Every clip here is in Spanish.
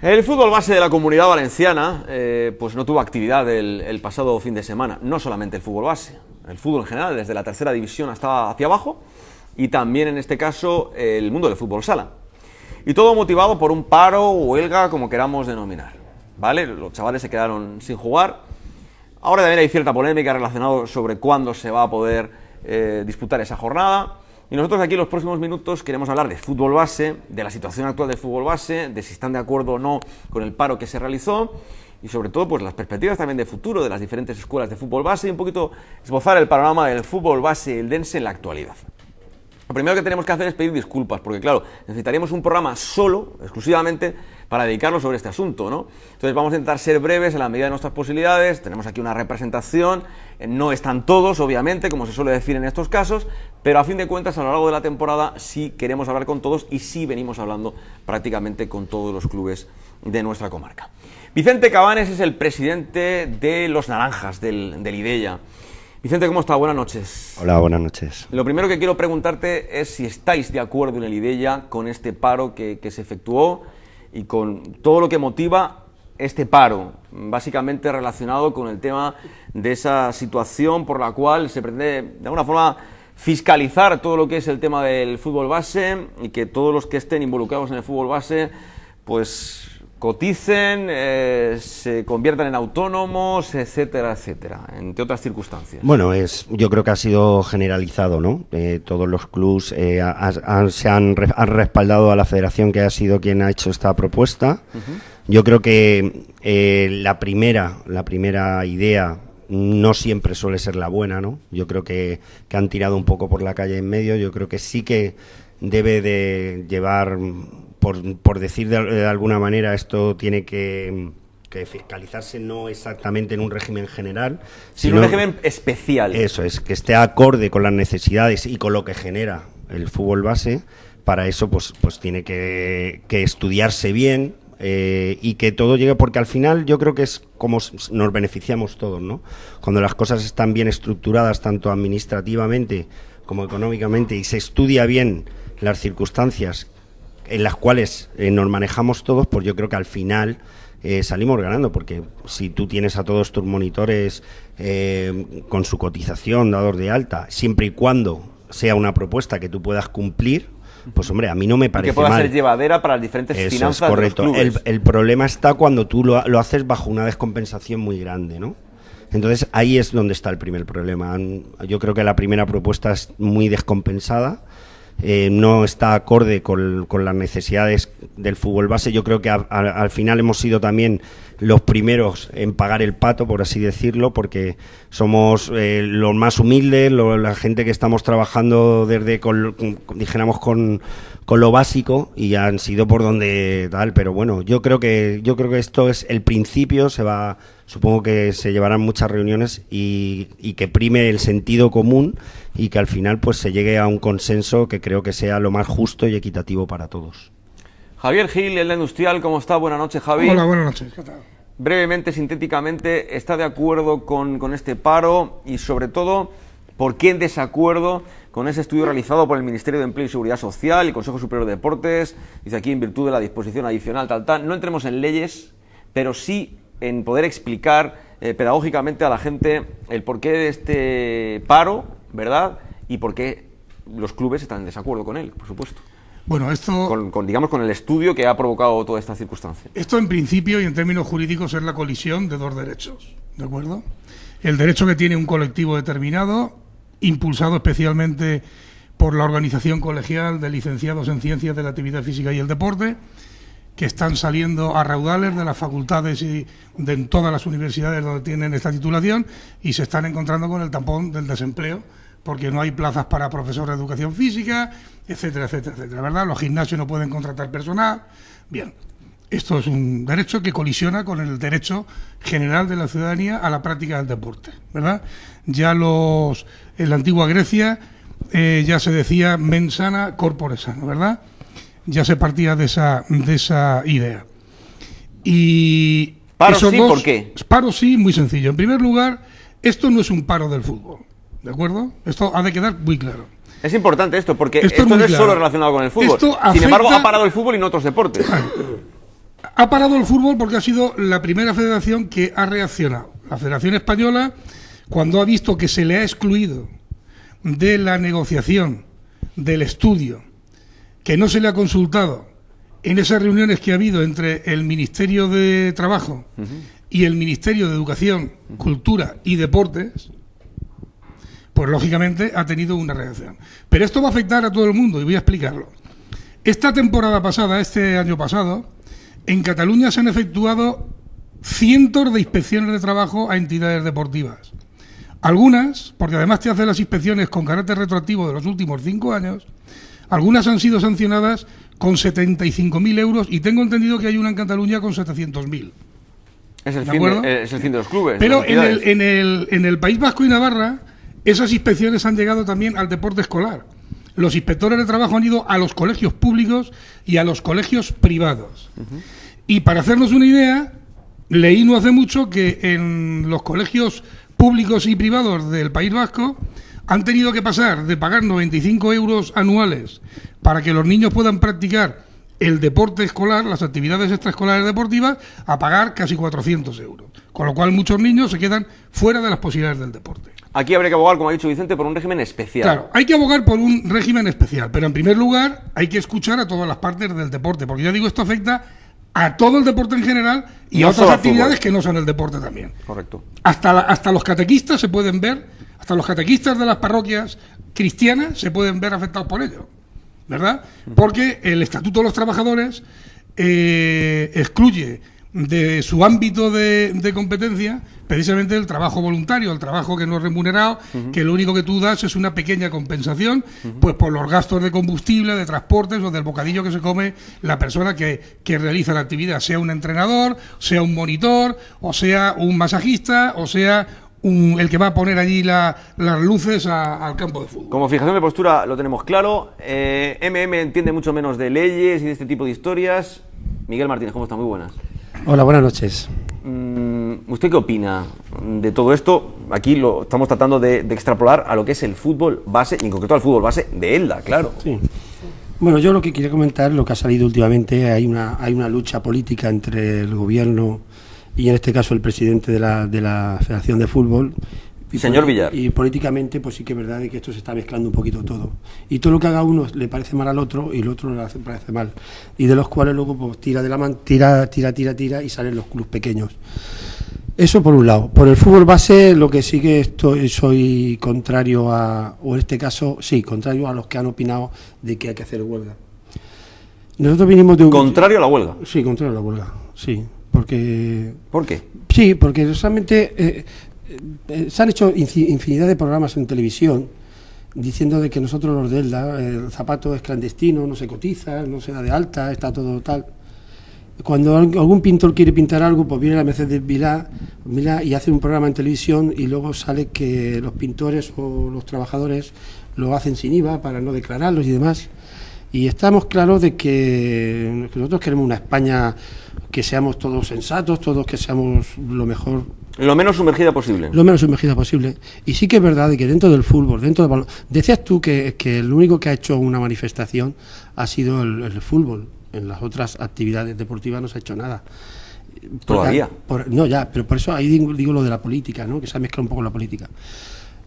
El fútbol base de la Comunidad Valenciana pues no tuvo actividad el pasado fin de semana. No solamente el fútbol base, el fútbol en general, desde la tercera división hasta hacia abajo, y también en este caso el mundo del fútbol sala. Y todo motivado por un paro o huelga, como queramos denominar, ¿vale? Los chavales se quedaron sin jugar. Ahora también hay cierta polémica relacionada sobre cuándo se va a poder disputar esa jornada. Y nosotros aquí en los próximos minutos queremos hablar de fútbol base, de la situación actual del fútbol base, de si están de acuerdo o no con el paro que se realizó y sobre todo pues las perspectivas también de futuro de las diferentes escuelas de fútbol base y un poquito esbozar el panorama del fútbol base eldense en la actualidad. Lo primero que tenemos que hacer es pedir disculpas, porque claro, necesitaríamos un programa solo, exclusivamente, para dedicarlo sobre este asunto, ¿no? Entonces vamos a intentar ser breves en la medida de nuestras posibilidades. Tenemos aquí una representación, no están todos, obviamente, como se suele decir en estos casos, pero a fin de cuentas, a lo largo de la temporada sí queremos hablar con todos y sí venimos hablando prácticamente con todos los clubes de nuestra comarca. Vicente Cabanes es el presidente de los Naranjas, del Ideia. Vicente, ¿cómo está? Buenas noches. Hola, buenas noches. Lo primero que quiero preguntarte es si estáis de acuerdo en el Ideia con este paro que se efectuó y con todo lo que motiva este paro, básicamente relacionado con el tema de esa situación por la cual se pretende, de alguna forma, fiscalizar todo lo que es el tema del fútbol base y que todos los que estén involucrados en el fútbol base, pues coticen, se conviertan en autónomos, etcétera, etcétera, entre otras circunstancias. Bueno, yo creo que ha sido generalizado, ¿no? Todos los clubs han respaldado a la federación, que ha sido quien ha hecho esta propuesta. Yo creo que la primera idea no siempre suele ser la buena, ¿no? Yo creo que han tirado un poco por la calle en medio. Yo creo que sí que debe de llevar, por decir de alguna manera, esto tiene que fiscalizarse no exactamente en un régimen general, sino un régimen especial. Eso es, que esté acorde con las necesidades y con lo que genera el fútbol base. Para eso pues tiene que estudiarse bien y que todo llegue, porque al final yo creo que es como nos beneficiamos todos, ¿no? Cuando las cosas están bien estructuradas, tanto administrativamente como económicamente, y se estudia bien las circunstancias en las cuales nos manejamos todos, pues yo creo que al final salimos ganando, porque si tú tienes a todos tus monitores con su cotización, dados de alta, siempre y cuando sea una propuesta que tú puedas cumplir, pues hombre, a mí no me parece mal. Que pueda ser llevadera para las diferentes finanzas de los clubes. El problema está cuando tú lo haces bajo una descompensación muy grande, ¿no? Entonces ahí es donde está el primer problema. Yo creo que la primera propuesta es muy descompensada. No está acorde con las necesidades del fútbol base. Yo creo que al final hemos sido también los primeros en pagar el pato, por así decirlo, porque somos los más humildes, la gente que estamos trabajando desde, dijéramos, con lo básico, y han sido por donde tal. Pero bueno, yo creo que esto es el principio. Supongo que se llevarán muchas reuniones y que prime el sentido común y que al final pues se llegue a un consenso que creo que sea lo más justo y equitativo para todos. Javier Gil, el Industrial, ¿cómo está? Buenas noches, Javi. Hola, buenas noches, ¿qué tal? Brevemente, sintéticamente, ¿está de acuerdo con este paro y sobre todo por qué en desacuerdo con ese estudio realizado por el Ministerio de Empleo y Seguridad Social y el Consejo Superior de Deportes? Dice aquí, en virtud de la disposición adicional, tal. No entremos en leyes, pero sí en poder explicar pedagógicamente a la gente el porqué de este paro, ¿verdad? Y por qué los clubes están en desacuerdo con él, por supuesto. Bueno, esto... Digamos, con el estudio que ha provocado toda esta circunstancia. Esto, en principio y en términos jurídicos, es la colisión de dos derechos, ¿de acuerdo? El derecho que tiene un colectivo determinado, impulsado especialmente por la organización colegial de licenciados en Ciencias de la Actividad Física y el Deporte, que están saliendo a raudales de las facultades y de todas las universidades donde tienen esta titulación, y se están encontrando con el tampón del desempleo, porque no hay plazas para profesores de educación física, etcétera, etcétera, etcétera, ¿verdad? Los gimnasios no pueden contratar personal. Bien, esto es un derecho que colisiona con el derecho general de la ciudadanía a la práctica del deporte, ¿verdad? Ya en la antigua Grecia ya se decía mens sana, corpore sano, ¿verdad? Ya se partía de esa idea. Y ¿Paro sí? ¿Por qué? Paro sí, muy sencillo. En primer lugar, esto no es un paro del fútbol, ¿de acuerdo? Esto ha de quedar muy claro. Es importante esto, porque esto no es solo relacionado con el fútbol. Sin embargo, ha parado el fútbol y no otros deportes. Ha parado el fútbol porque ha sido la primera federación que ha reaccionado. La Federación Española, cuando ha visto que se le ha excluido de la negociación, del estudio, que no se le ha consultado en esas reuniones que ha habido entre el Ministerio de Trabajo y el Ministerio de Educación, Cultura y Deportes, pues lógicamente ha tenido una reacción. Pero esto va a afectar a todo el mundo y voy a explicarlo. Esta temporada pasada, este año pasado, en Cataluña se han efectuado cientos de inspecciones de trabajo a entidades deportivas. Algunas, porque además te hacen las inspecciones con carácter retroactivo de los últimos 5 años, algunas han sido sancionadas con 75.000 euros y tengo entendido que hay una en Cataluña con 700.000. Es el fin de los clubes. Pero en el País Vasco y Navarra, esas inspecciones han llegado también al deporte escolar. Los inspectores de trabajo han ido a los colegios públicos y a los colegios privados. Y para hacernos una idea, leí no hace mucho que en los colegios públicos y privados del País Vasco han tenido que pasar de pagar 95 euros anuales para que los niños puedan practicar el deporte escolar, las actividades extraescolares deportivas, a pagar casi 400 euros. Con lo cual muchos niños se quedan fuera de las posibilidades del deporte. Aquí habría que abogar, como ha dicho Vicente, por un régimen especial. Claro, hay que abogar por un régimen especial, pero en primer lugar hay que escuchar a todas las partes del deporte, porque ya digo, esto afecta a todo el deporte en general y no a otras actividades que no son el deporte también. Correcto. Hasta los catequistas se pueden ver, hasta los catequistas de las parroquias cristianas se pueden ver afectados por ello, ¿verdad? Porque el Estatuto de los Trabajadores excluye de su ámbito de competencia precisamente el trabajo voluntario, el trabajo que no es remunerado, que lo único que tú das es una pequeña compensación, pues por los gastos de combustible, de transportes o del bocadillo que se come la persona que realiza la actividad, sea un entrenador, sea un monitor, o sea un masajista, o sea el que va a poner allí las luces al campo de fútbol. Como fijación de postura lo tenemos claro. entiende mucho menos de leyes y de este tipo de historias. Miguel Martínez, ¿cómo está? Muy buenas. Hola, buenas noches. ¿Usted qué opina de todo esto? Aquí lo estamos tratando de extrapolar a lo que es el fútbol base, y en concreto al fútbol base de Elda, claro. Sí. Bueno, yo lo que quería comentar, lo que ha salido últimamente, hay una lucha política entre el gobierno y en este caso el presidente de la Federación de Fútbol. Señor Villar. Y políticamente, pues sí que es verdad que esto se está mezclando un poquito todo. Y todo lo que haga uno le parece mal al otro y el otro le parece mal. Y de los cuales luego pues tira y salen los clubes pequeños. Eso por un lado. Por el fútbol base, lo que sí que soy contrario o en este caso, sí, contrario a los que han opinado de que hay que hacer huelga. Nosotros vinimos de un... ¿Contrario a la huelga? Sí, contrario a la huelga, sí. Porque... ¿Por qué? Sí, porque realmente... se han hecho infinidad de programas en televisión diciendo de que nosotros los de Elda, el zapato es clandestino, no se cotiza, no se da de alta, está todo tal. Cuando algún pintor quiere pintar algo, pues viene a la Mercedes Vilá y hace un programa en televisión y luego sale que los pintores o los trabajadores lo hacen sin IVA para no declararlos y demás. Y estamos claros de que nosotros queremos una España que seamos todos sensatos, todos que seamos lo mejor. Lo menos sumergida posible. Lo menos sumergida posible. Y sí que es verdad de que dentro del fútbol, dentro del balón... Decías tú que el único que ha hecho una manifestación ha sido el fútbol. En las otras actividades deportivas no se ha hecho nada. ¿Todavía? No, ya, pero por eso ahí digo lo de la política, ¿no? Que se ha mezclado un poco la política.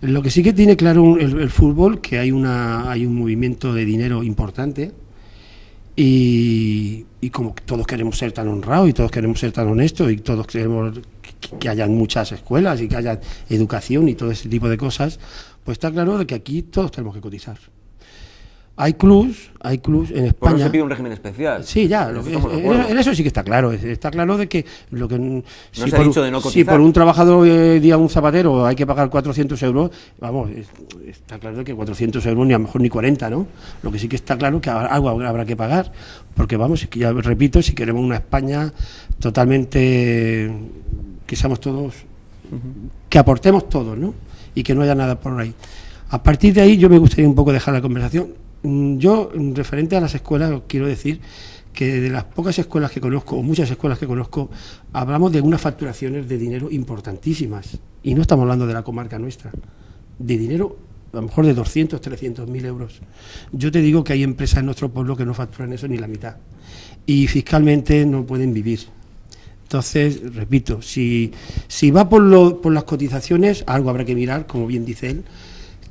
Lo que sí que tiene claro el fútbol, que hay un movimiento de dinero importante y como todos queremos ser tan honrados y todos queremos ser tan honestos y todos queremos que hayan muchas escuelas y que haya educación y todo ese tipo de cosas, pues está claro de que aquí todos tenemos que cotizar. Hay clubs en España. Por eso se pide un régimen especial. Sí, ya, en eso sí que está claro. Está claro de que lo que no se ha dicho de no cotizar. Si por un trabajador día un zapatero hay que pagar 400 euros, vamos, está claro que 400 euros ni a lo mejor ni 40, ¿no? Lo que sí que está claro que algo habrá que pagar, porque vamos, ya repito, si queremos una España totalmente que seamos todos, que aportemos todos, ¿no? Y que no haya nada por ahí. A partir de ahí yo me gustaría un poco dejar la conversación. Yo, referente a las escuelas, quiero decir que de las pocas escuelas que conozco, o muchas escuelas que conozco, hablamos de unas facturaciones de dinero importantísimas. Y no estamos hablando de la comarca nuestra. De dinero lo mejor de 200, 300.000 euros. Yo te digo que hay empresas en nuestro pueblo que no facturan eso ni la mitad. Y fiscalmente no pueden vivir. Entonces, repito, si va por las cotizaciones, algo habrá que mirar, como bien dice él,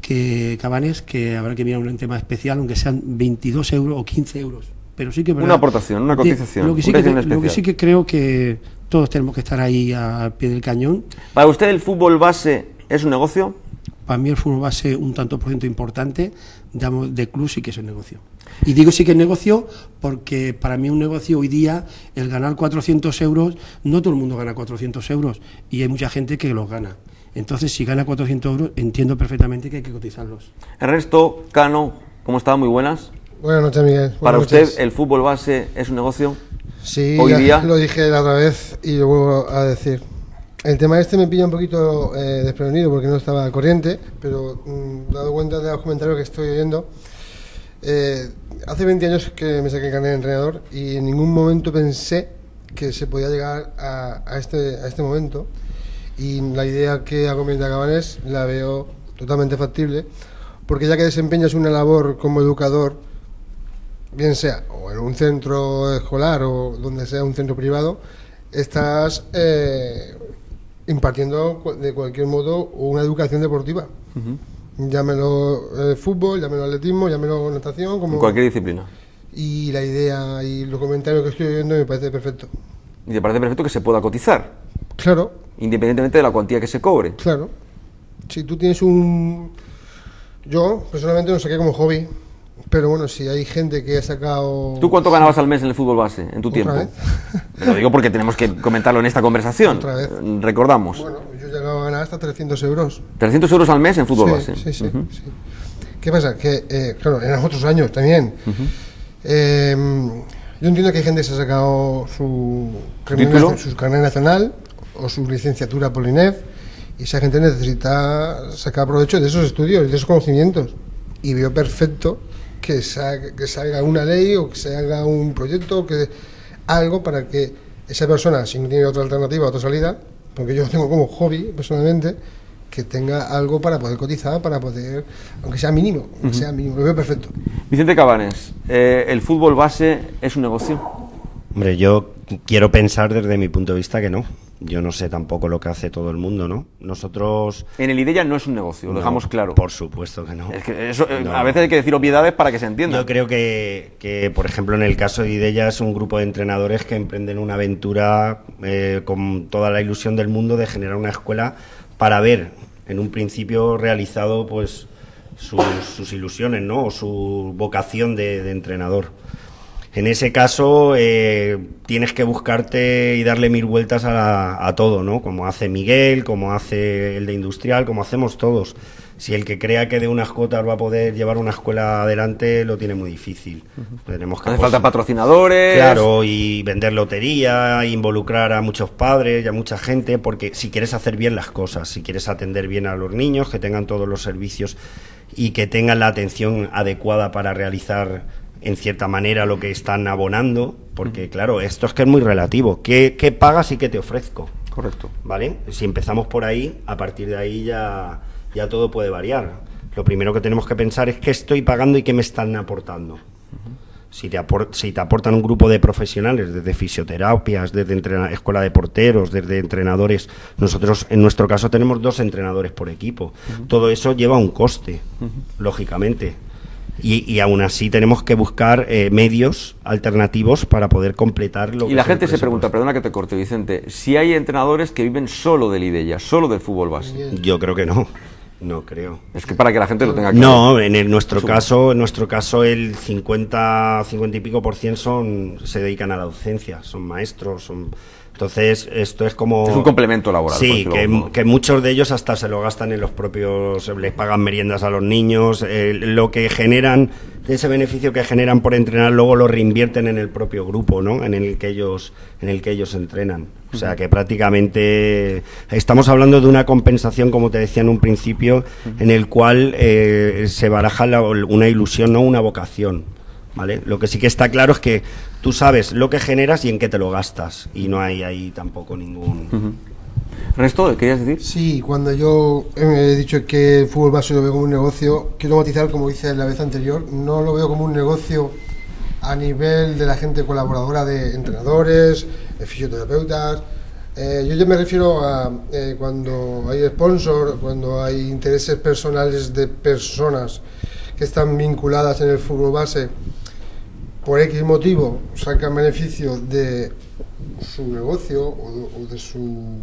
que Cabanes, que habrá que mirar un tema especial, aunque sean 22 euros o 15 euros. Pero sí que es verdad, una aportación, una cotización. Lo que sí que creo que todos tenemos que estar ahí al pie del cañón. ¿Para usted el fútbol base es un negocio? Para mí el fútbol base un tanto por ciento importante, de club sí que es un negocio. Y digo sí que es negocio porque para mí un negocio hoy día, el ganar 400 euros, no todo el mundo gana 400 euros y hay mucha gente que los gana. Entonces, si gana 400 euros, entiendo perfectamente que hay que cotizarlos. Ernesto, Cano, ¿cómo está? Muy buenas. Buenas noches, Miguel. ¿Para usted el fútbol base es un negocio? Sí, hoy día lo dije la otra vez y lo vuelvo a decir. El tema este me pilla un poquito desprevenido porque no estaba al corriente, pero dado cuenta de los comentarios que estoy oyendo, hace 20 años que me saqué el carnet de entrenador y en ningún momento pensé que se podía llegar a este momento, y la idea que ha comentado Cabanes la veo totalmente factible, porque ya que desempeñas una labor como educador, bien sea o en un centro escolar o donde sea un centro privado, estás impartiendo de cualquier modo una educación deportiva. Llámelo fútbol, llámelo atletismo, llámelo natación, como cualquier disciplina. Y la idea y los comentarios que estoy oyendo me parece perfecto. ¿Y te parece perfecto que se pueda cotizar? Claro. Independientemente de la cuantía que se cobre. Claro. Si tú tienes yo personalmente lo saqué como hobby, pero bueno, si hay gente que ha sacado... ¿Tú cuánto ganabas al mes en el fútbol base, en tu tiempo? ¿Otra vez? Lo digo porque tenemos que comentarlo en esta conversación. ¿Otra vez? Recordamos. Yo llegaba a ganar hasta 300 euros. 300 euros al mes en fútbol base. Sí. ¿Qué pasa? Que, claro, eran otros años también. Yo entiendo que hay gente que se ha sacado su carnet nacional o su licenciatura por INEF, y esa gente necesita sacar provecho de esos estudios y de esos conocimientos. Y veo perfecto que salga una ley o que se haga un proyecto, algo para que esa persona, si no tiene otra alternativa, otra salida, porque yo lo tengo como hobby personalmente, que tenga algo para poder cotizar, para poder, aunque sea mínimo, lo veo perfecto. Vicente Cabanes, ¿el fútbol base es un negocio? Hombre, yo quiero pensar desde mi punto de vista que no. Yo no sé tampoco lo que hace todo el mundo, ¿no? Nosotros... En el IDELLA no es un negocio, lo dejamos claro. Por supuesto que no. Es que eso, a veces hay que decir obviedades para que se entienda. Yo creo que, por ejemplo, en el caso de IDELLA es un grupo de entrenadores que emprenden una aventura con toda la ilusión del mundo de generar una escuela para ver, en un principio, realizado pues sus ilusiones, ¿no? O su vocación de entrenador. En ese caso tienes que buscarte y darle 1000 vueltas a todo, ¿no? Como hace Miguel, como hace el de Industrial, como hacemos todos. Si el que crea que de unas cuotas va a poder llevar una escuela adelante, lo tiene muy difícil. Tenemos que hace falta patrocinadores. Claro, y vender lotería, involucrar a muchos padres y a mucha gente, porque si quieres hacer bien las cosas, si quieres atender bien a los niños, que tengan todos los servicios y que tengan la atención adecuada para realizar en cierta manera lo que están abonando, porque claro, esto es que es muy relativo. ¿Qué pagas y qué te ofrezco? Correcto. ¿Vale? Si empezamos por ahí, a partir de ahí ya todo puede variar. Lo primero que tenemos que pensar es qué estoy pagando y qué me están aportando. Si te aportan un grupo de profesionales, desde fisioterapias, desde escuela de porteros, desde entrenadores. Nosotros, en nuestro caso, tenemos 2 entrenadores por equipo. Todo eso lleva un coste, lógicamente. Y aún así tenemos que buscar medios alternativos para poder completar lo que... Y la gente se pregunta, perdona que te corte, Vicente, si hay entrenadores que viven solo del IDELLA, solo del fútbol base. Yo creo que no. No creo. Es que para que la gente lo tenga claro. No, en nuestro caso el 50 y pico % se dedican a la docencia, son maestros, entonces esto es como... Es un complemento laboral. Sí, que muchos de ellos hasta se lo gastan en los propios, les pagan meriendas a los niños, lo que generan, ese beneficio que generan por entrenar, luego lo reinvierten en el propio grupo, ¿no? En el que ellos entrenan. O sea que prácticamente estamos hablando de una compensación, como te decía en un principio, en el cual se baraja una ilusión, no una vocación. ¿Vale? Lo que sí que está claro es que tú sabes lo que generas y en qué te lo gastas, y no hay ahí tampoco ningún... Ernesto, ¿querías decir? Sí, cuando yo he dicho que el fútbol base lo veo como un negocio, quiero matizar, como hice la vez anterior, no lo veo como un negocio a nivel de la gente colaboradora de entrenadores, de fisioterapeutas. Yo me refiero a cuando hay sponsor, cuando hay intereses personales de personas que están vinculadas en el fútbol base, por X motivo sacan beneficio de su negocio o de su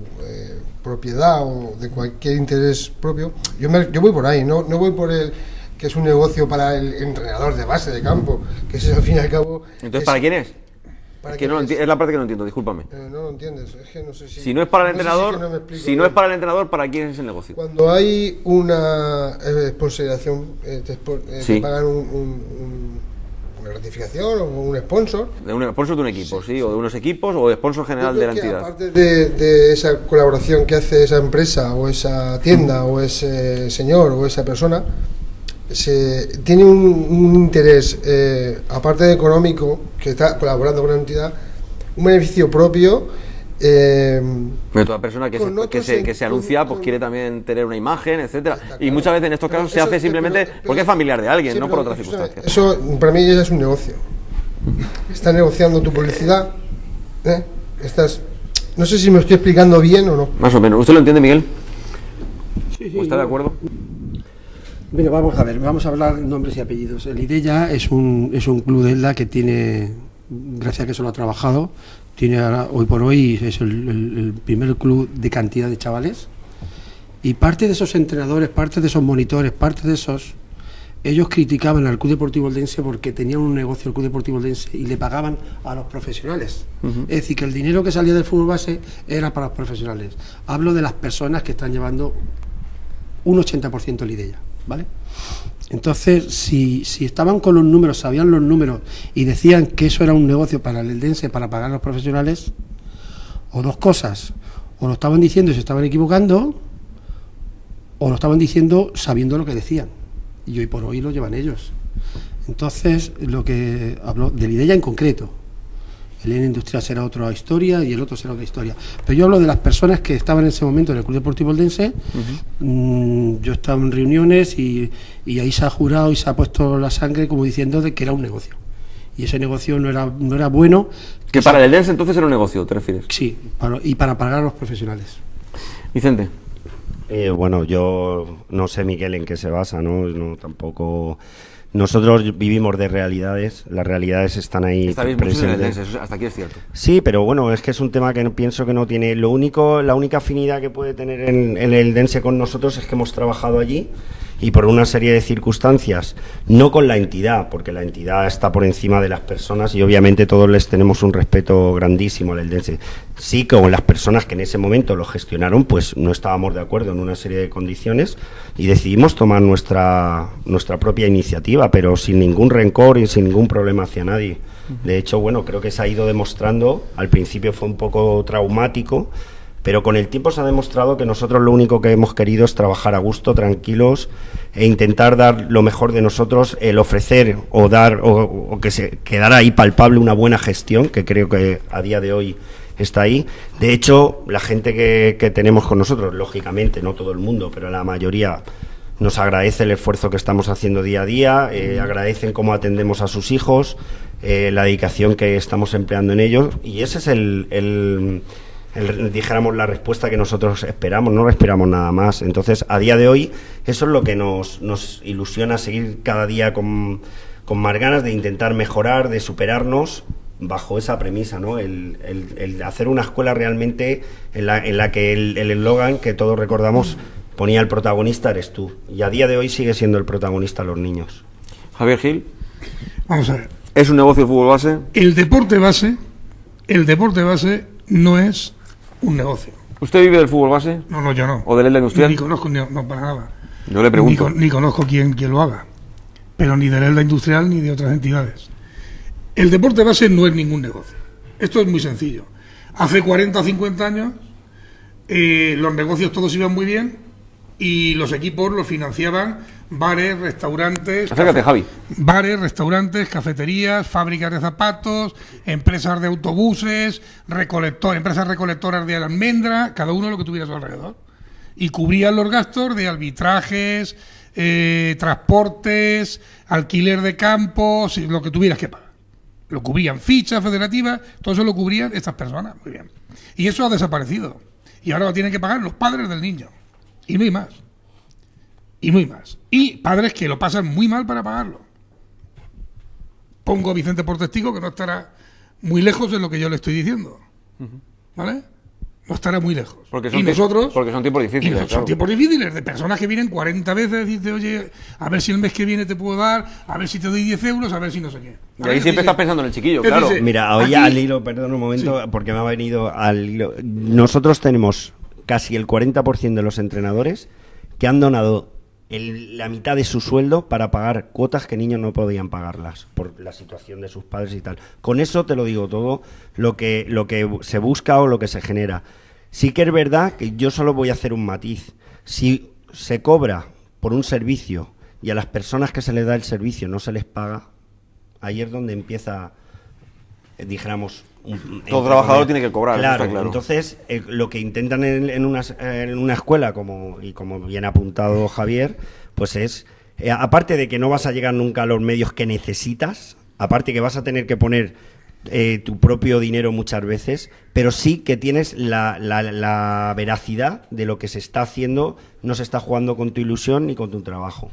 propiedad o de cualquier interés propio. Yo voy por ahí, no voy por el que es un negocio para el entrenador de base de campo, que ese al fin y al cabo... Entonces, ¿para quién es? Es que es la parte que no entiendo, discúlpame. No lo entiendes, es que no sé si no es para el entrenador, no es para el entrenador, ¿para quién es el negocio? Cuando hay una sponsorización, te pagan una gratificación o un sponsor. De un sponsor de un equipo, sí, o de unos equipos, o de sponsor general de la entidad. Aparte de esa colaboración que hace esa empresa, o esa tienda, o ese señor, o esa persona, tiene un interés, aparte de económico, que está colaborando con la entidad, un beneficio propio. Pero toda persona que se anuncia pues quiere también tener una imagen, etcétera. Y muchas veces en estos casos se hace simplemente porque es familiar de alguien, no por otras circunstancias. Eso para mí ya es un negocio. Estás negociando tu publicidad. No sé si me estoy explicando bien o no. Más o menos. ¿Usted lo entiende, Miguel? Sí, ¿Está de acuerdo? Mira, vamos a hablar nombres y apellidos. El IDELLA es un club de Elda que tiene, gracias a que eso lo ha trabajado, tiene ahora, hoy por hoy es el primer club de cantidad de chavales, y parte de esos entrenadores, parte de esos monitores, parte de esos, ellos criticaban al Club Deportivo Eldense porque tenían un negocio el Club Deportivo Eldense y le pagaban a los profesionales. Es decir, que el dinero que salía del fútbol base era para los profesionales. Hablo de las personas que están llevando un 80% el IDELLA, ¿vale? Entonces, si estaban con los números, sabían los números y decían que eso era un negocio para el Eldense, para pagar a los profesionales, o dos cosas, o lo estaban diciendo y se estaban equivocando, o lo estaban diciendo sabiendo lo que decían, y hoy por hoy lo llevan ellos. Entonces, lo que hablo del IDELLA en concreto, el INE Industrial será otra historia y el otro será otra historia, pero yo hablo de las personas que estaban en ese momento en el Club Deportivo Eldense. Yo estaba en reuniones y ahí se ha jurado y se ha puesto la sangre como diciendo de que era un negocio, y ese negocio no era bueno. Que para el Eldense entonces era un negocio, ¿te refieres? Sí, para pagar a los profesionales. Vicente. Bueno, yo no sé, Miguel, en qué se basa, ¿no? Tampoco... Nosotros vivimos de realidades, las realidades están ahí presentes. Hasta aquí es cierto. Sí, pero bueno, es que es un tema que pienso que no tiene... la única afinidad que puede tener en el Eldense con nosotros es que hemos trabajado allí y por una serie de circunstancias, no con la entidad, porque la entidad está por encima de las personas y obviamente todos les tenemos un respeto grandísimo al Eldense. Sí, con las personas que en ese momento lo gestionaron, pues no estábamos de acuerdo en una serie de condiciones y decidimos tomar nuestra propia iniciativa, pero sin ningún rencor y sin ningún problema hacia nadie. De hecho, bueno, creo que se ha ido demostrando, al principio fue un poco traumático, pero con el tiempo se ha demostrado que nosotros lo único que hemos querido es trabajar a gusto, tranquilos, e intentar dar lo mejor de nosotros, el ofrecer o dar, o que se quedara ahí palpable una buena gestión, que creo que a día de hoy está ahí. De hecho, la gente que tenemos con nosotros, lógicamente, no todo el mundo, pero la mayoría nos agradece el esfuerzo que estamos haciendo día a día, agradecen cómo atendemos a sus hijos, la dedicación que estamos empleando en ellos, y ese es dijéramos la respuesta que nosotros esperamos, no esperamos nada más. Entonces, a día de hoy, eso es lo que nos ilusiona, seguir cada día con más ganas de intentar mejorar, de superarnos bajo esa premisa, ¿no? El hacer una escuela realmente en la que el eslogan que todos recordamos ponía: el protagonista eres tú, y a día de hoy sigue siendo el protagonista los niños. Javier Gil. Vamos a ver. ¿Es un negocio el fútbol base? El deporte base no es un negocio. ¿Usted vive del fútbol base? No, yo no. ¿O del Elda Industrial? Ni conozco, no para nada. Yo le pregunto. Ni conozco quién lo haga, pero ni del Elda Industrial ni de otras entidades. El deporte base no es ningún negocio. Esto es muy sencillo. Hace 40 o 50 años los negocios todos iban muy bien y los equipos los financiaban bares, restaurantes... Acércate, Javi. Bares, restaurantes, cafeterías, fábricas de zapatos, empresas de autobuses, empresas recolectoras de almendra, cada uno lo que tuviera a su alrededor. Y cubrían los gastos de arbitrajes, transportes, alquiler de campos, lo que tuvieras que pagar. Lo cubrían fichas federativas, todo eso lo cubrían estas personas. Muy bien. Y eso ha desaparecido. Y ahora lo tienen que pagar los padres del niño. Y no hay más. Y no hay más. Y padres que lo pasan muy mal para pagarlo. Pongo a Vicente por testigo, que no estará muy lejos de lo que yo le estoy diciendo. ¿Vale? No estará muy lejos. Porque son tiempos difíciles. Son claro. tiempos difíciles, de personas que vienen 40 veces y dicen, oye, a ver si el mes que viene te puedo dar, a ver si te doy 10 euros, a ver si no sé qué. Y ahí siempre estás pensando en el chiquillo, claro. Mira, hoy al hilo, perdón un momento, porque me ha venido al hilo. Nosotros tenemos casi el 40% de los entrenadores que han donado la mitad de su sueldo para pagar cuotas que niños no podían pagarlas por la situación de sus padres y tal. Con eso te lo digo todo, lo que se busca o lo que se genera. Sí que es verdad que yo solo voy a hacer un matiz. Si se cobra por un servicio y a las personas que se les da el servicio no se les paga, ahí es donde empieza, dijéramos... Todo trabajador tiene que cobrar. Claro, está claro. Entonces lo que intentan en una escuela, como bien ha apuntado Javier, pues es, aparte de que no vas a llegar nunca a los medios que necesitas, aparte que vas a tener que poner tu propio dinero muchas veces, pero sí que tienes la veracidad de lo que se está haciendo, no se está jugando con tu ilusión ni con tu trabajo,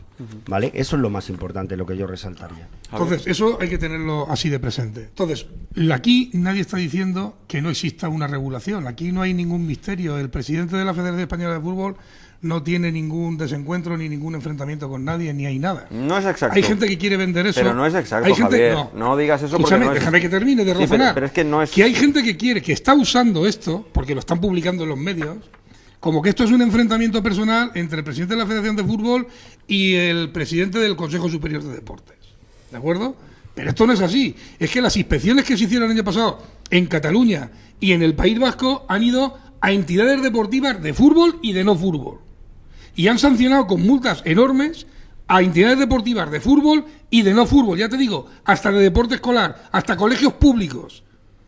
¿vale? Eso es lo más importante, lo que yo resaltaría. Entonces, eso hay que tenerlo así de presente. Entonces, aquí nadie está diciendo que no exista una regulación, aquí no hay ningún misterio. El presidente de la Federación Española de Fútbol no tiene ningún desencuentro ni ningún enfrentamiento con nadie, ni hay nada. No es exacto. Hay gente que quiere vender eso. Pero no es exacto, hay gente, Javier. No digas eso. Escúchame, porque no es... déjame que termine de razonar. Pero es que no es... Que hay gente que quiere, que está usando esto, porque lo están publicando en los medios, como que esto es un enfrentamiento personal entre el presidente de la Federación de Fútbol y el presidente del Consejo Superior de Deportes. ¿De acuerdo? Pero esto no es así. Es que las inspecciones que se hicieron el año pasado en Cataluña y en el País Vasco han ido a entidades deportivas de fútbol y de no fútbol. Y han sancionado con multas enormes a entidades deportivas de fútbol y de no fútbol, ya te digo, hasta de deporte escolar, hasta colegios públicos,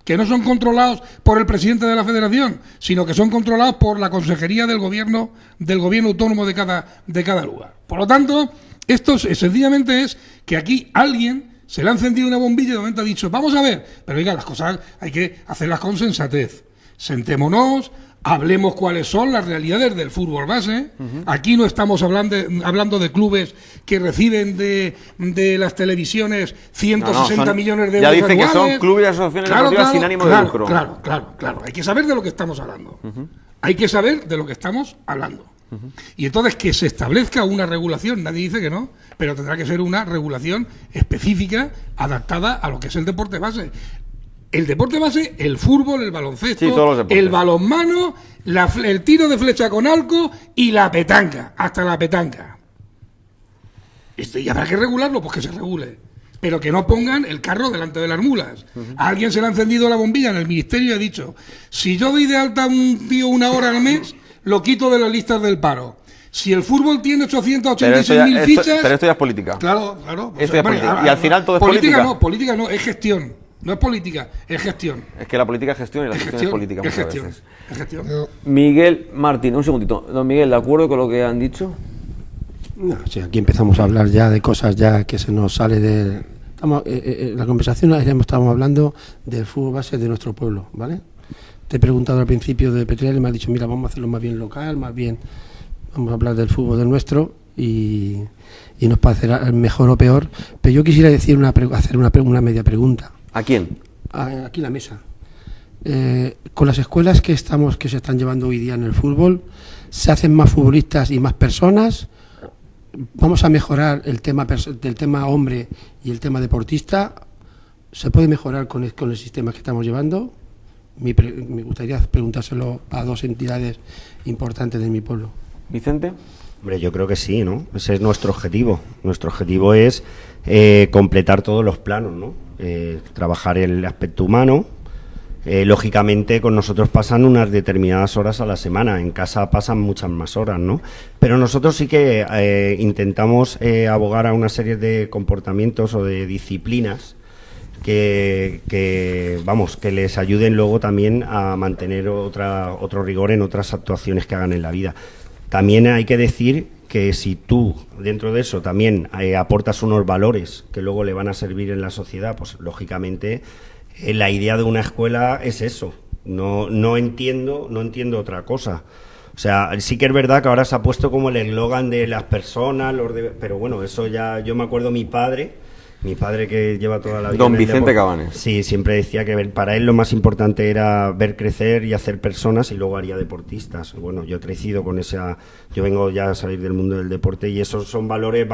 que no son controlados por el presidente de la federación, sino que son controlados por la consejería del gobierno autónomo de cada lugar. Por lo tanto, esto sencillamente es que aquí alguien se le ha encendido una bombilla y de momento ha dicho, vamos a ver, pero oiga, las cosas hay que hacerlas con sensatez. Sentémonos, hablemos cuáles son las realidades del fútbol base. Aquí no estamos hablando de clubes que reciben de las televisiones 160 millones de euros. Ya dice anuales. que son clubes y asociaciones deportivas sin ánimo de lucro. Claro. Hay que saber de lo que estamos hablando. Hay que saber de lo que estamos hablando. Y entonces que se establezca una regulación, nadie dice que no, pero tendrá que ser una regulación específica, adaptada a lo que es el deporte base. El deporte base, el fútbol, el baloncesto, sí, el balonmano, el tiro de flecha con arco y la petanca, hasta la petanca. Y habrá que regularlo, pues que se regule. Pero que no pongan el carro delante de las mulas. A alguien se le ha encendido la bombilla en el ministerio y ha dicho, si yo doy de alta a un tío 1 hora al mes, lo quito de las listas del paro. Si el fútbol tiene 886.000 fichas... Pero esto ya es política. Claro. Esto ya es política. Y al final todo es política. Política no, es gestión. No es política, es gestión. Es que la política es gestión y la gestión es política muchas veces. Es gestión. Miguel Martín, un segundito. Don Miguel, ¿de acuerdo con lo que han dicho? No, sí, aquí empezamos a hablar ya de cosas ya que se nos sale de... la conversación estamos hablando del fútbol base de nuestro pueblo, ¿vale? Te he preguntado al principio de Petriel y me has dicho, mira, vamos a hacerlo más bien local, más bien vamos a hablar del fútbol del nuestro y nos parecerá mejor o peor. Pero yo quisiera decir hacer una media pregunta. ¿A quién? Aquí en la mesa. Con las escuelas que se están llevando hoy día en el fútbol, ¿se hacen más futbolistas y más personas? ¿Vamos a mejorar el tema del tema hombre y el tema deportista? ¿Se puede mejorar con el sistema que estamos llevando? Me gustaría preguntárselo a dos entidades importantes de mi pueblo. ¿Vicente? Hombre, yo creo que sí, ¿no? Ese es nuestro objetivo. Nuestro objetivo es completar todos los planos, ¿no? Trabajar el aspecto humano, Lógicamente con nosotros pasan unas determinadas horas a la semana, en casa pasan muchas más horas, ¿no? Pero nosotros sí que intentamos abogar a una serie de comportamientos o de disciplinas que les ayuden luego también a mantener otro rigor en otras actuaciones que hagan en la vida. También hay que decir que si tú dentro de eso también aportas unos valores que luego le van a servir en la sociedad, pues lógicamente la idea de una escuela es eso. No entiendo otra cosa. O sea, sí que es verdad que ahora se ha puesto como el eslogan de las personas, pero bueno, eso ya, yo me acuerdo mi padre que lleva toda la vida Don Vicente Cabanes. Sí, siempre decía que para él lo más importante era ver crecer y hacer personas y luego haría deportistas. Bueno, yo he crecido con yo vengo ya a salir del mundo del deporte y esos son valores,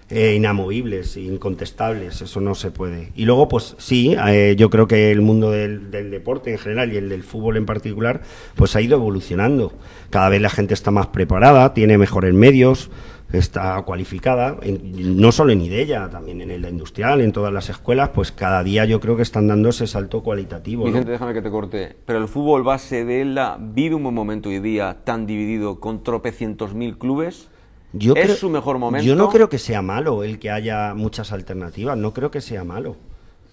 inamovibles, incontestables, eso no se puede. Y luego, pues sí, yo creo que el mundo del deporte en general y el del fútbol en particular, pues ha ido evolucionando. Cada vez la gente está más preparada, tiene mejores medios, está cualificada, no solo en IDELLA, también en la industrial, en todas las escuelas, pues cada día yo creo que están dando ese salto cualitativo. Vicente, ¿no? déjame que te corte, pero el fútbol base de ELDA vive un buen momento hoy día tan dividido con tropecientos mil clubes. ¿Es su mejor momento? Yo no creo que sea malo el que haya muchas alternativas, no creo que sea malo.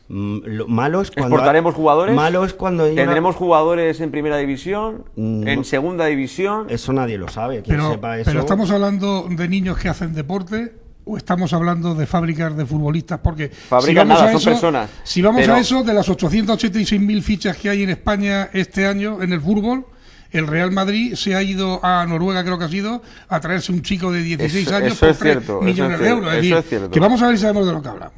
Lo malo es cuando ¿exportaremos jugadores? Malo es cuando ¿tendremos jugadores en primera división? ¿En segunda división? Eso nadie lo sabe. Sepa eso... Pero ¿estamos hablando de niños que hacen deporte o estamos hablando de fábricas de futbolistas? Porque fábricas nada, son personas. Si vamos a eso, de las 886.000 fichas que hay en España este año en el fútbol, el Real Madrid se ha ido a Noruega, creo que ha sido, a traerse un chico de 16 años por 3 millones de euros. Es decir, que vamos a ver si sabemos de lo que hablamos.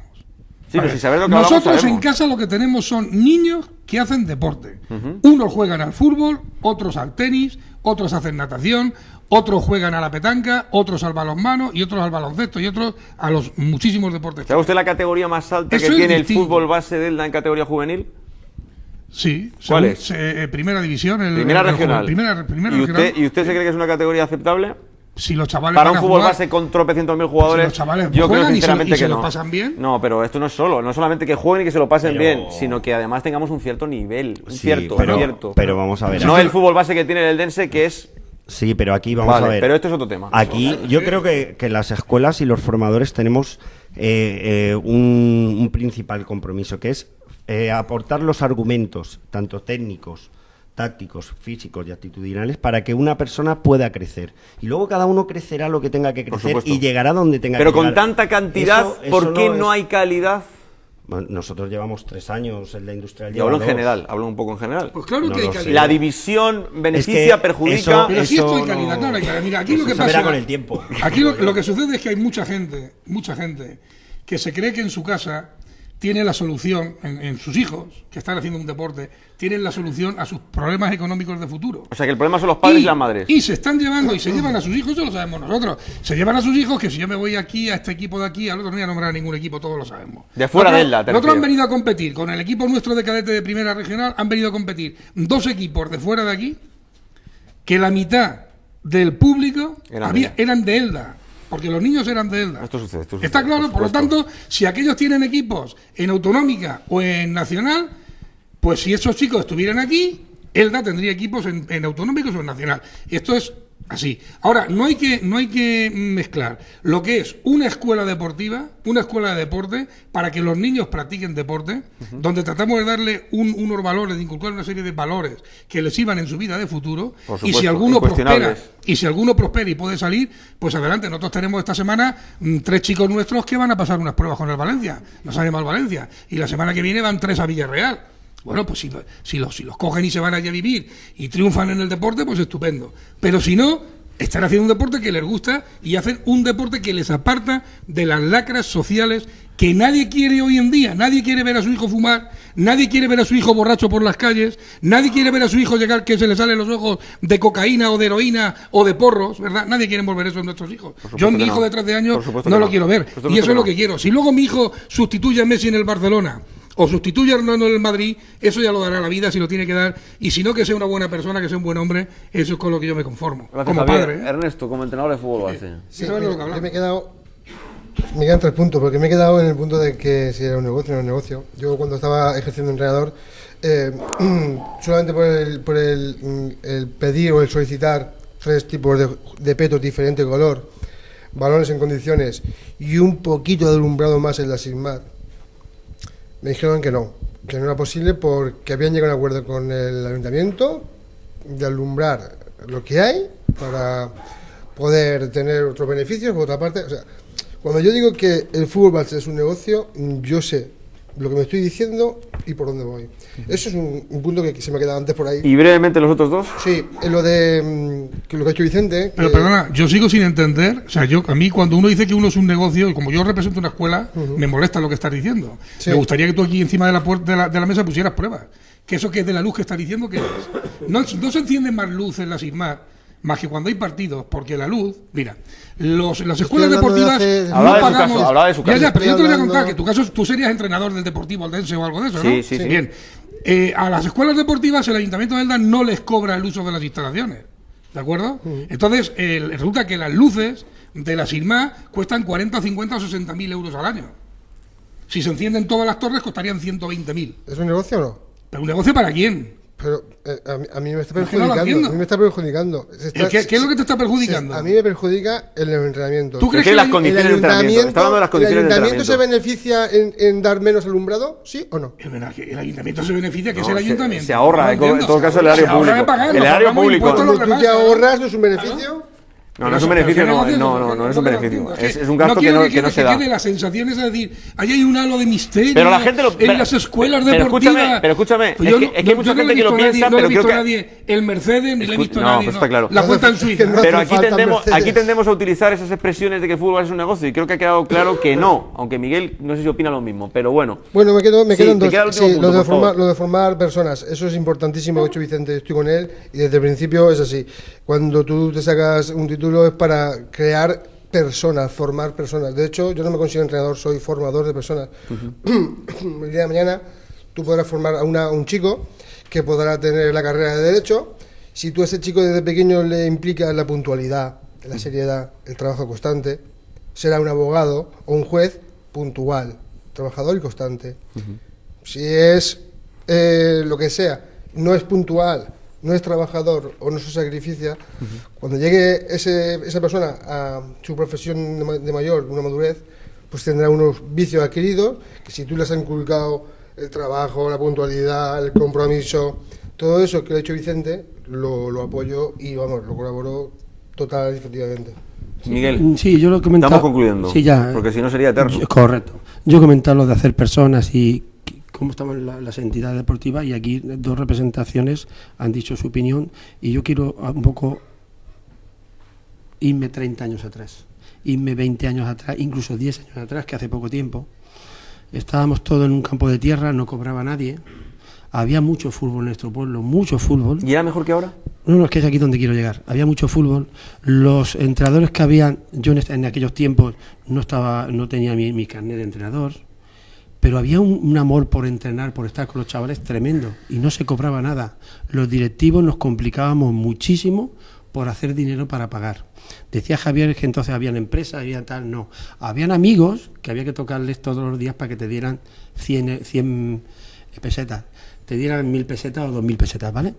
Sí, vale. pero si sabes lo que nosotros hablamos, en casa lo que tenemos son niños que hacen deporte. Unos juegan al fútbol, otros al tenis, otros hacen natación, otros juegan a la petanca, otros al balonmano y otros al baloncesto y otros a los muchísimos deportes. ¿Sabe usted la categoría más alta que tiene el fútbol base de ELDA en categoría juvenil? Sí. ¿Cuál es? Primera división. Primera regional. Primera regional. ¿Y usted se cree que es una categoría aceptable? Si los chavales para van un fútbol jugar, base con tropecientos mil jugadores, si los chavales yo creo sinceramente y se que no. lo pasan bien. No, pero esto no es solamente que jueguen y que se lo pasen bien, sino que además tengamos un cierto nivel, pero vamos a ver. No el fútbol base que tiene el Eldense, que es... Sí, pero aquí vamos a ver. Pero esto es otro tema. Aquí yo creo que las escuelas y los formadores tenemos un principal compromiso, que es aportar los argumentos, tanto técnicos, tácticos, físicos y actitudinales, para que una persona pueda crecer. Y luego cada uno crecerá lo que tenga que crecer y llegará donde tenga que llegar. Pero con tanta cantidad, ¿por qué no hay calidad? Bueno, nosotros llevamos 3 años en la industrial. Yo hablo en general, hablo un poco en general. Pues claro que hay calidad. La división beneficia, perjudica. Pero si esto hay calidad, no hay calidad. Mira, aquí lo que pasa con el tiempo. Aquí lo que sucede es que hay mucha gente que se cree que en su casa tiene la solución, en sus hijos, que están haciendo un deporte, tienen la solución a sus problemas económicos de futuro. O sea, que el problema son los padres y las madres. Y se están llevando, y se llevan a sus hijos, eso lo sabemos nosotros. Se llevan a sus hijos, que si yo me voy aquí, a este equipo de aquí, al otro no voy a nombrar a ningún equipo, todos lo sabemos. De fuera de ELDA, nosotros han venido a competir, con el equipo nuestro de cadete de primera regional, han venido a competir 2 equipos de fuera de aquí, que la mitad del público eran de ELDA. Porque los niños eran de ELDA. Esto sucede. Está claro, por lo tanto, si aquellos tienen equipos en autonómica o en nacional, pues si esos chicos estuvieran aquí, ELDA tendría equipos en autonómicos o en nacional. Esto es así. Ahora, no hay que mezclar lo que es una escuela deportiva, una escuela de deporte, para que los niños practiquen deporte, donde tratamos de darle unos valores, de inculcar una serie de valores que les sirvan en su vida de futuro, supuesto, y si alguno prospera y puede salir, pues adelante. Nosotros tenemos esta semana 3 chicos nuestros que van a pasar unas pruebas con el Valencia, nos sale mal Valencia, y la semana que viene van 3 a Villarreal. Bueno, pues si los cogen y se van allí a vivir y triunfan en el deporte, pues estupendo. Pero si no, están haciendo un deporte que les gusta y hacen un deporte que les aparta de las lacras sociales que nadie quiere hoy en día. Nadie quiere ver a su hijo fumar, nadie quiere ver a su hijo borracho por las calles, nadie quiere ver a su hijo llegar que se le salen los ojos de cocaína o de heroína o de porros, ¿verdad? Nadie quiere volver eso en nuestros hijos. Yo en mi hijo de 13 años no lo quiero ver. Y eso es lo que quiero. Si luego mi hijo sustituye a Messi en el Barcelona o sustituye a Ronaldo en el Madrid, eso ya lo dará la vida si lo tiene que dar, y si no, que sea una buena persona, que sea un buen hombre, eso es con lo que yo me conformo. Gracias, como Javier. padre. Ernesto, como entrenador de fútbol base. Sí, ¿sabes lo que hablamos? Yo me he quedado Me quedan 3 puntos, porque me he quedado en el punto de que si era un negocio o no era un negocio. Yo cuando estaba ejerciendo de entrenador, solamente por el pedir o el solicitar 3 tipos de petos de diferente color, balones en condiciones y un poquito de alumbrado más en la SIGMAT, me dijeron que no era posible porque habían llegado a un acuerdo con el ayuntamiento de alumbrar lo que hay para poder tener otros beneficios. Por otra parte, o sea, cuando yo digo que el fútbol base es un negocio, yo sé lo que me estoy diciendo y por dónde voy. Eso es un punto que se me ha quedado antes por ahí. ¿Y brevemente los otros dos? Sí, lo de que lo que ha hecho Vicente. Pero perdona, yo sigo sin entender, o sea, a mí cuando uno dice que uno es un negocio, y como yo represento una escuela, me molesta lo que estás diciendo. Sí. Me gustaría que tú aquí encima de la mesa pusieras pruebas. Que eso que es de la luz que estás diciendo, ¿qué es? No se encienden más luz en la SIGMAT, más que cuando hay partidos, porque la luz, mira, las escuelas deportivas no pagamos. Hablaba de su caso. Ya, pero yo te voy a contar que tú serías entrenador del Deportivo Aldense o algo de eso, ¿no? Sí. Bien. A las escuelas deportivas el Ayuntamiento de Elda no les cobra el uso de las instalaciones, ¿de acuerdo? Entonces, resulta que las luces de la SIGMAT cuestan 40, 50 o 60.000 euros al año. Si se encienden todas las torres costarían 120.000. ¿Es un negocio o no? ¿Pero un negocio para quién? Pero a mí me está Es que no lo perjudicando. entiendo. A mí me está perjudicando. ¿Qué es lo que te está perjudicando? A mí me perjudica el entrenamiento. ¿Tú crees ¿Qué que las condiciones de entrenamiento? Está hablando de las ¿El condiciones de ayuntamiento entrenamiento. se beneficia en dar menos alumbrado? ¿Sí o no? el ayuntamiento se beneficia, que es No, el ayuntamiento. se ahorra, No lo entiendo. en todo caso, el erario Se ahorra público. de pagar, El nos erario pagamos público. impuestos los Cuando tú demás. te ahorras, ¿no es un beneficio? No, no es un beneficio, no es un beneficio. Es un gasto que no se da. Que la sensación es decir, ahí hay un halo de misterio Pero la gente en las escuelas deportivas. Pero escúchame, Pues es que hay mucha gente que lo piensa, no le pero he visto creo a que... nadie el Mercedes, ni le he visto a No, nadie pues está claro. la cuenta en Suiza. No Pero hace falta Mercedes. aquí tendemos a utilizar esas expresiones de que el fútbol es un negocio y creo que ha quedado claro que no, aunque Miguel no sé si opina lo mismo, pero bueno. Bueno, me quedan te dos. queda el último Sí, punto, por favor. lo de formar personas, eso es importantísimo. De hecho, Vicente, estoy con él y desde el principio es así. Cuando tú te sacas un título es para crear personas, formar personas. De hecho, yo no me considero entrenador, soy formador de personas. El día de mañana tú podrás formar a un chico que podrá tener la carrera de Derecho. Si tú a ese chico desde pequeño le implicas la puntualidad, la seriedad, el trabajo constante, será un abogado o un juez puntual, trabajador y constante. Si es lo que sea, no es puntual, no es trabajador o no se sacrifica, cuando llegue esa persona a su profesión de mayor, una madurez, pues tendrá unos vicios adquiridos que si tú les has inculcado el trabajo, la puntualidad, el compromiso, todo eso que lo ha hecho Vicente, lo apoyo y vamos, lo colaboro total y efectivamente. Miguel, Sí, yo lo comentaba. estamos concluyendo, Sí, ya. porque si no sería eterno. Correcto. Yo comentaba lo de hacer personas y cómo estaban las entidades deportivas, y aquí 2 representaciones han dicho su opinión y yo quiero un poco irme 30 años atrás, irme 20 años atrás, incluso 10 años atrás, que hace poco tiempo estábamos todos en un campo de tierra, no cobraba nadie, había mucho fútbol en nuestro pueblo, mucho fútbol. ¿Y era mejor que ahora? No, es que es aquí donde quiero llegar. Había mucho fútbol. Los entrenadores que habían, yo en aquellos tiempos no tenía mi carnet de entrenador, pero había un amor por entrenar, por estar con los chavales tremendo y no se cobraba nada. Los directivos nos complicábamos muchísimo por hacer dinero para pagar. Decía Javier que entonces habían empresas, había tal, no. Habían amigos que había que tocarles todos los días para que te dieran 100 pesetas, te dieran 1.000 pesetas o 2.000 pesetas, ¿vale?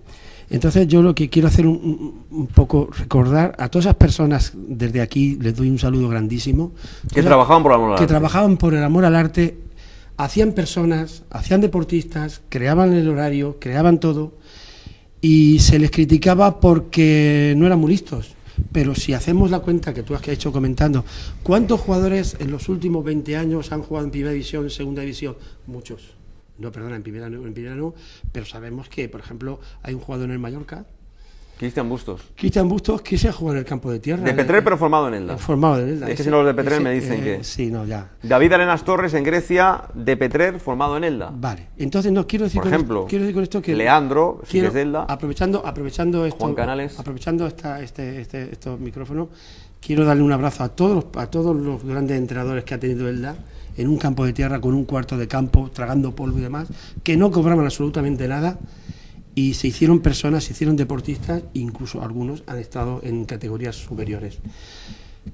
Entonces yo lo que quiero hacer un poco recordar a todas esas personas, desde aquí les doy un saludo grandísimo. Que trabajaban por el amor al arte. Que trabajaban por el amor al arte, hacían personas, hacían deportistas, creaban el horario, creaban todo, y se les criticaba porque no eran muy listos. Pero si hacemos la cuenta que tú has hecho comentando, ¿cuántos jugadores en los últimos 20 años han jugado en primera división, en segunda división? Muchos. No, perdona, en primera no, pero sabemos que, por ejemplo, hay un jugador en el Mallorca, Cristian Bustos. que se ha jugado en el campo de tierra. De Petrer, pero formado en Elda. Formado en Elda. Es que si no los de Petrer me dicen que... Sí, no, ya. David Arenas Torres en Grecia, de Petrer, formado en Elda. Vale, entonces no quiero decir Por ejemplo, quiero decir con esto que Leandro, sí que es de Elda. Aprovechando esto, Juan Canales. aprovechando estos micrófonos, quiero darle un abrazo a todos los grandes entrenadores que ha tenido Elda en un campo de tierra con un cuarto de campo, tragando polvo y demás, que no cobraban absolutamente nada y se hicieron personas, se hicieron deportistas, incluso algunos han estado en categorías superiores.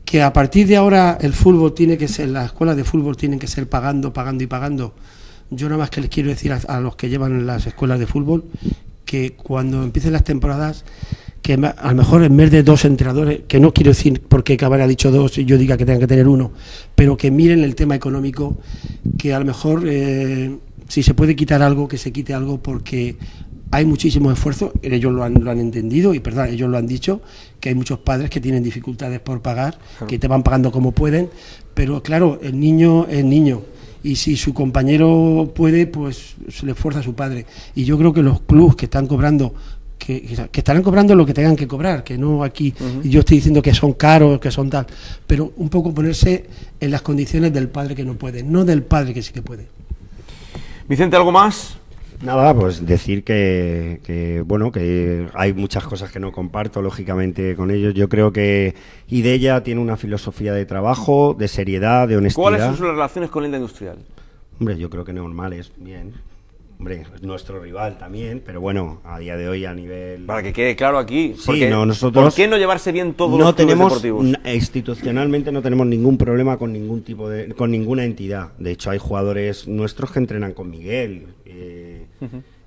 que a partir de ahora el fútbol tiene que ser, las escuelas de fútbol tienen que ser pagando. Yo nada más que les quiero decir a los que llevan las escuelas de fútbol que cuando empiecen las temporadas, que a lo mejor en vez de 2 entrenadores, que no quiero decir porque Cabana ha dicho 2 y yo diga que tengan que tener 1, pero que miren el tema económico, que a lo mejor si se puede quitar algo, que se quite algo, porque hay muchísimo esfuerzo, ellos lo han entendido y perdón, ellos lo han dicho, que hay muchos padres que tienen dificultades por pagar, que te van pagando como pueden, pero claro, el niño es niño. Y si su compañero puede, pues se le esfuerza a su padre. Y yo creo que los clubes que están cobrando, que estarán cobrando lo que tengan que cobrar, que no aquí, yo estoy diciendo que son caros, que son tal, pero un poco ponerse en las condiciones del padre que no puede, no del padre que sí que puede. Vicente, ¿algo más? Nada, pues decir que bueno, que hay muchas cosas que no comparto, lógicamente, con ellos. Yo creo que Idella tiene una filosofía de trabajo, de seriedad, de honestidad. ¿Cuáles son sus relaciones con Lenda Industrial? Hombre, yo creo que normales, bien. Hombre, es nuestro rival también, pero bueno, a día de hoy a nivel... Para que quede claro aquí, sí, no, nosotros ¿por qué no llevarse bien todos los clubes deportivos? Institucionalmente no tenemos ningún problema con ningún tipo con ninguna entidad. De hecho, hay jugadores nuestros que entrenan con Miguel,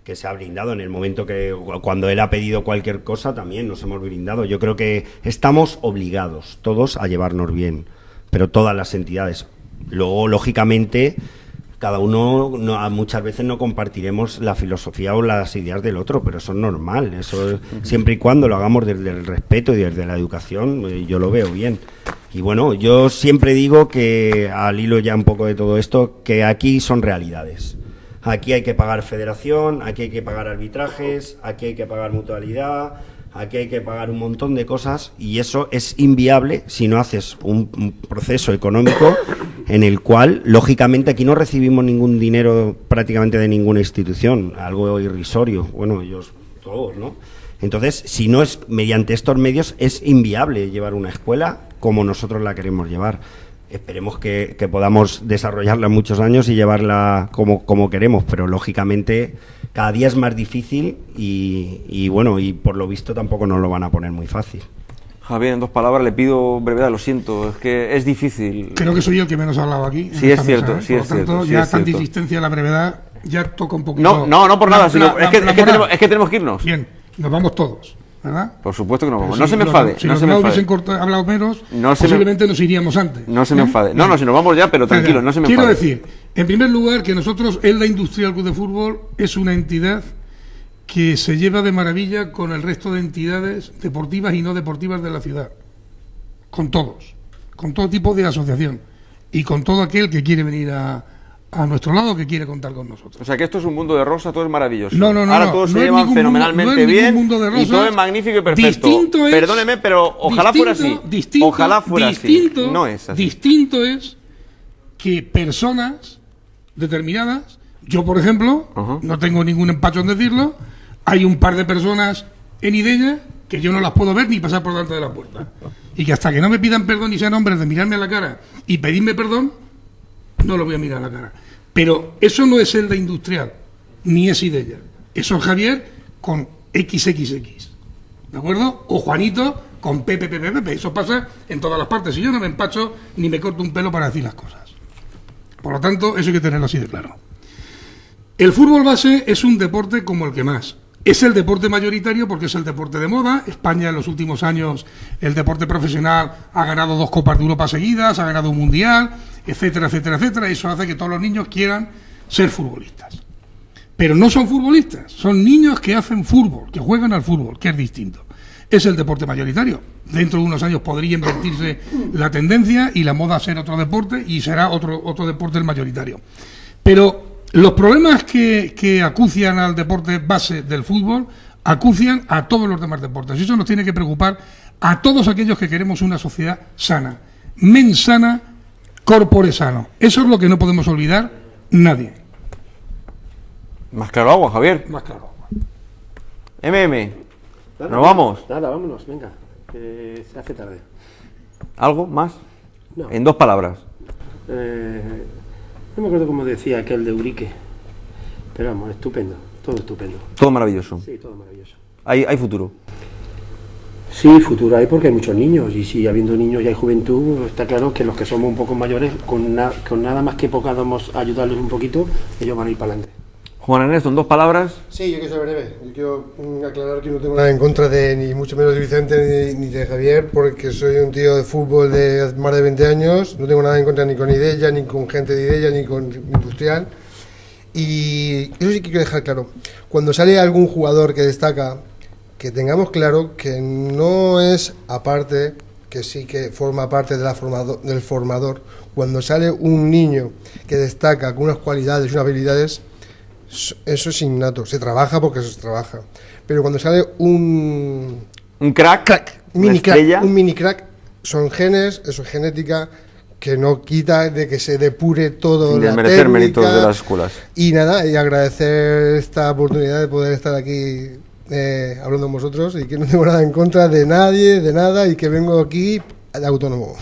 que se ha brindado en el momento que, cuando él ha pedido cualquier cosa, también nos hemos brindado. Yo creo que estamos obligados todos a llevarnos bien, pero todas las entidades. Luego, lógicamente, cada uno muchas veces no compartiremos la filosofía o las ideas del otro, pero eso es normal, eso siempre y cuando lo hagamos desde el respeto y desde la educación, yo lo veo bien. Y bueno, yo siempre digo que, al hilo ya un poco de todo esto, que aquí son realidades. Aquí hay que pagar federación, aquí hay que pagar arbitrajes, aquí hay que pagar mutualidad, aquí hay que pagar un montón de cosas, y eso es inviable si no haces un proceso económico en el cual, lógicamente, aquí no recibimos ningún dinero prácticamente de ninguna institución, algo irrisorio, bueno, ellos todos, ¿no? Entonces, si no es mediante estos medios, es inviable llevar una escuela como nosotros la queremos llevar. Esperemos que podamos desarrollarla en muchos años y llevarla como queremos, pero lógicamente cada día es más difícil y bueno, y por lo visto tampoco nos lo van a poner muy fácil. Javier, en 2 palabras, le pido brevedad, lo siento, es que es difícil. Creo que soy yo el que menos ha hablado aquí. Sí, es cierto, sí, por es lo tanto, cierto. ya es tanta cierto. insistencia a la brevedad, ya toca un poquito. No por nada, sino es que tenemos que irnos. Bien, nos vamos todos, ¿verdad? Por supuesto que nos vamos. Pero No se me enfade. Si no los se me demás enfade. hubiesen hablado menos, No se me- posiblemente nos iríamos antes. No se me enfade. No, si nos vamos ya, pero tranquilo, no se me enfade. Quiero decir, en primer lugar, que nosotros, Elda Industrial Club de Fútbol, es una entidad que se lleva de maravilla con el resto de entidades deportivas y no deportivas de la ciudad. Con todos, con todo tipo de asociación y con todo aquel que quiere venir a nuestro lado, que quiere contar con nosotros. O sea, que esto es un mundo de rosa, todo es maravilloso. No, Ahora todos se llevan fenomenalmente bien mundo de rosas. y todo es magnífico y perfecto. Distinto es, Perdóneme, pero ojalá fuera así. Ojalá fuera así. No es así. Distinto es que personas determinadas, yo por ejemplo, no tengo ningún empacho en decirlo, hay un par de personas en Idella que yo no las puedo ver ni pasar por delante de la puerta. Y que hasta que no me pidan perdón y sean hombres de mirarme a la cara y pedirme perdón, no lo voy a mirar a la cara. Pero eso no es Elda Industrial, ni es Idella. Eso es Javier con XXX. ¿De acuerdo? O Juanito con PPPPP. Eso pasa en todas las partes. Y yo no me empacho ni me corto un pelo para decir las cosas. Por lo tanto, eso hay que tenerlo así de claro. El fútbol base es un deporte como el que más. Es el deporte mayoritario porque es el deporte de moda. España en los últimos años, el deporte profesional ha ganado 2 Copas de Europa seguidas, ha ganado un Mundial, etcétera, etcétera, etcétera. Eso hace que todos los niños quieran ser futbolistas. Pero no son futbolistas, son niños que hacen fútbol, que juegan al fútbol, que es distinto. Es el deporte mayoritario. Dentro de unos años podría invertirse la tendencia y la moda a ser otro deporte y será otro deporte el mayoritario. Pero los problemas que acucian al deporte base del fútbol acucian a todos los demás deportes. Y eso nos tiene que preocupar a todos aquellos que queremos una sociedad sana. Men sana, corpore sano. Eso es lo que no podemos olvidar nadie. Más claro agua, Javier. Más claro. ¿Nos vamos? Nada, vámonos, venga, que se hace tarde. ¿Algo más? No. En 2 palabras. No me acuerdo cómo decía aquel de Urique, pero vamos, estupendo, todo estupendo. Todo maravilloso. Sí, todo maravilloso. Hay futuro. Sí, futuro hay porque hay muchos niños, y si habiendo niños y hay juventud, está claro que los que somos un poco mayores, con nada más que podamos ayudarles un poquito, ellos van a ir para adelante. Juan Ernesto, en 2 palabras. Sí, yo quiero ser breve. Yo quiero aclarar que no tengo nada en contra de ni mucho menos de Vicente ni de Javier, porque soy un tío de fútbol de más de 20 años, no tengo nada en contra ni con Idella, ni con gente de Idella, ni con Industrial. Y eso sí que quiero dejar claro. Cuando sale algún jugador que destaca, que tengamos claro que no es aparte, que sí que forma parte de del formador. Cuando sale un niño que destaca con unas cualidades y unas habilidades, eso es innato, se trabaja porque eso se trabaja. Pero cuando sale un crack, un mini crack, son genes, eso es genética, que no quita de que se depure todo. Sin la desmerecer técnica, méritos de las escuelas. Y nada, y agradecer esta oportunidad de poder estar aquí hablando con vosotros, y que no tengo nada en contra de nadie, de nada, y que vengo aquí de autónomo,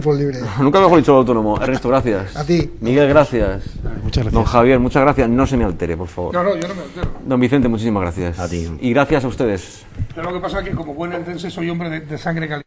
por libre. Nunca mejor dicho autónomo. Ernesto, gracias. A ti. Miguel, gracias. Muchas gracias. Don Javier, muchas gracias. No se me altere, por favor. No, yo no me altero. Don Vicente, muchísimas gracias. A ti. Y gracias a ustedes. Pero lo que pasa es que como buen entense soy hombre de sangre caliente.